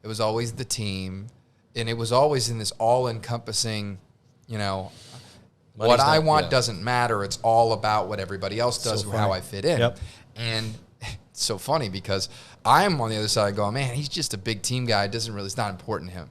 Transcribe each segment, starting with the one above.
It was always the team. And it was always in this all-encompassing, you know, what I want doesn't matter. It's all about what everybody else does, how I fit in. Yep. And it's so funny because I'm on the other side going, man, he's just a big team guy. It's not important to him.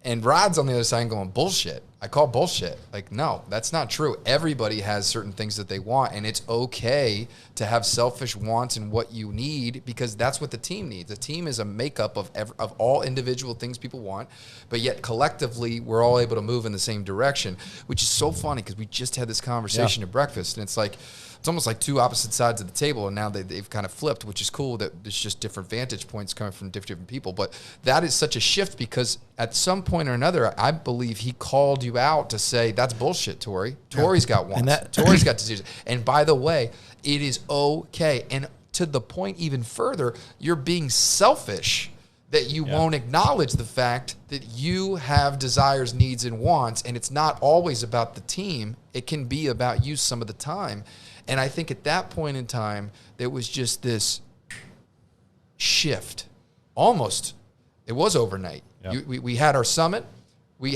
And Rod's on the other side going, bullshit. I call bullshit. Like, no, that's not true. Everybody has certain things that they want, and it's okay to have selfish wants and what you need because that's what the team needs. The team is a makeup of all individual things people want, but yet collectively we're all able to move in the same direction, which is so funny because we just had this conversation at breakfast, and it's like, it's almost like two opposite sides of the table, and now they've kind of flipped, which is cool that there's just different vantage points coming from different people. But that is such a shift because at some point or another, I believe he called you out to say, that's bullshit, Tori. Tori's got wants. Tori's got diseases. And by the way, it is okay. And to the point even further, you're being selfish that you won't acknowledge the fact that you have desires, needs, and wants, and it's not always about the team. It can be about you some of the time. And I think at that point in time, there was just this shift. Almost. It was overnight. Yep. We had our summit. We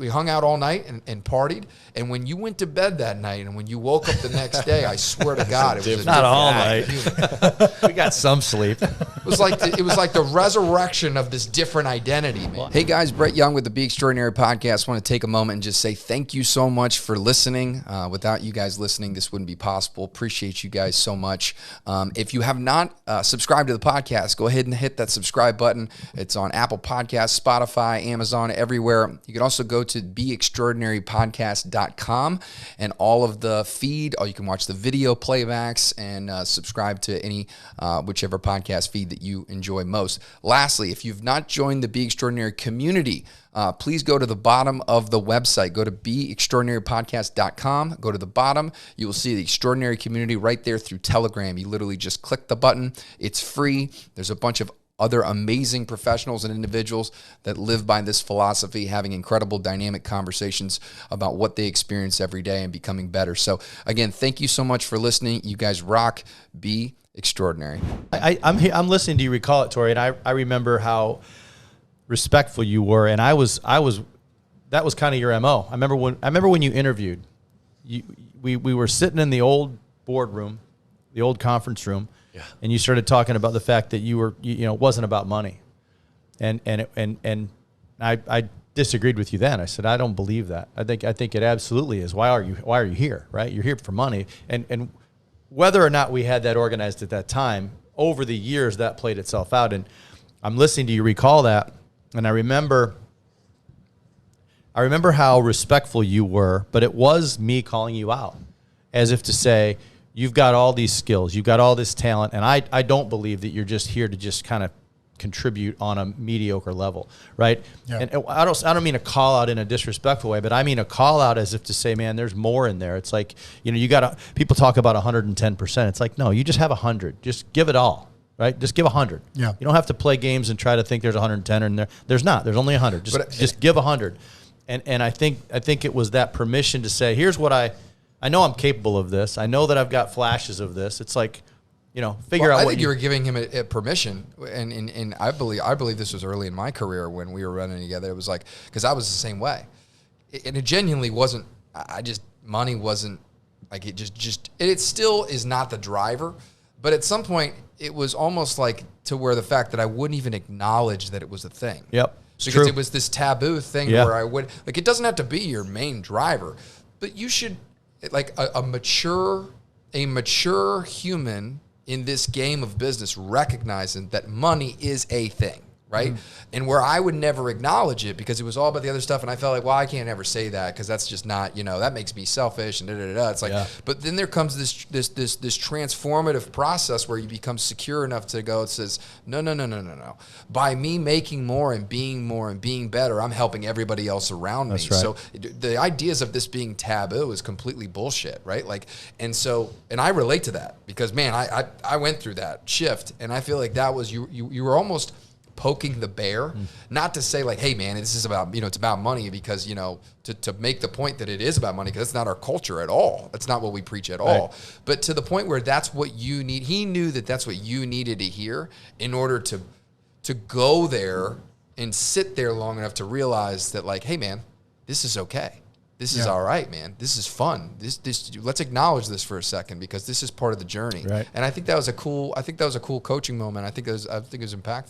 hung out all night and partied. And when you went to bed that night and when you woke up the next day, I swear to God, it was not all night. We got some sleep. It was like the resurrection of this different identity, man. Hey guys, Brett Young with the Be Extraordinary podcast. I want to take a moment and just say thank you so much for listening. Without you guys listening, this wouldn't be possible. Appreciate you guys so much. If you have not subscribed to the podcast, go ahead and hit that subscribe button. It's on Apple Podcasts, Spotify, Amazon, everywhere. You can also go to beextraordinarypodcast.com and all of the feed, or you can watch the video playbacks and subscribe to any whichever podcast feed that you enjoy most. Lastly, if you've not joined the Be Extraordinary community, please go to the bottom of the website. Go to beextraordinarypodcast.com. Go to the bottom. You will see the Extraordinary community right there through Telegram. You literally just click the button. It's free. There's a bunch of other amazing professionals and individuals that live by this philosophy, having incredible dynamic conversations about what they experience every day and becoming better. So again, thank you so much for listening. You guys rock. Be extraordinary. I'm listening to you recall it, Tori, and I remember how respectful you were, and I was that was kind of your MO. I remember when you interviewed, we were sitting in the old boardroom, the old conference room. Yeah. And you started talking about the fact that it wasn't about money, and I disagreed with you then. I said I don't believe that. I think it absolutely is. Why are you here? Right? You're here for money, and whether or not we had that organized at that time, over the years that played itself out. And I'm listening to you recall that, and I remember how respectful you were, but it was me calling you out, as if to say, you've got all these skills, you've got all this talent, and I don't believe that you're just here to just kind of contribute on a mediocre level, right? Yeah. And I don't mean a call out in a disrespectful way, but I mean a call out as if to say, man, there's more in there. It's like, people talk about 110%. It's like, no, you just have 100. Just give it all, right? Just give 100. Yeah. You don't have to play games and try to think there's 110 in there. There's not. There's only 100. Just give 100. And I think it was that permission to say, here's what I know I'm capable of this. I know that I've got flashes of this. It's like, figure out. I think you were giving him a permission, and I believe this was early in my career when we were running together. It was like, because I was the same way, and it genuinely wasn't. Money wasn't like it. It still is not the driver, but at some point it was almost like to where the fact that I wouldn't even acknowledge that it was a thing. Yep, because it was this taboo thing where I would like. It doesn't have to be your main driver, but you should. Like a mature human in this game of business recognizing that money is a thing, right? Mm-hmm. And where I would never acknowledge it because it was all about the other stuff, and I felt like, well, I can't ever say that because that's just not, that makes me selfish and da-da-da-da. It's like, but then there comes this transformative process where you become secure enough to go, it says, no. By me making more and being better, I'm helping everybody else around me. Right. So the ideas of this being taboo is completely bullshit, right? Like, and I relate to that because, man, I went through that shift, and I feel like that was, you were almost poking the bear, not to say like, hey man, this is about, it's about money because, to make the point that it is about money, because that's not our culture at all. That's not what we preach at all. But to the point where that's what you need. He knew that that's what you needed to hear in order to go there and sit there long enough to realize that, like, hey, man, this is okay. This is all right, man. This is fun. Let's acknowledge this for a second because this is part of the journey. Right. And I think that was a cool coaching moment. I think it was impactful.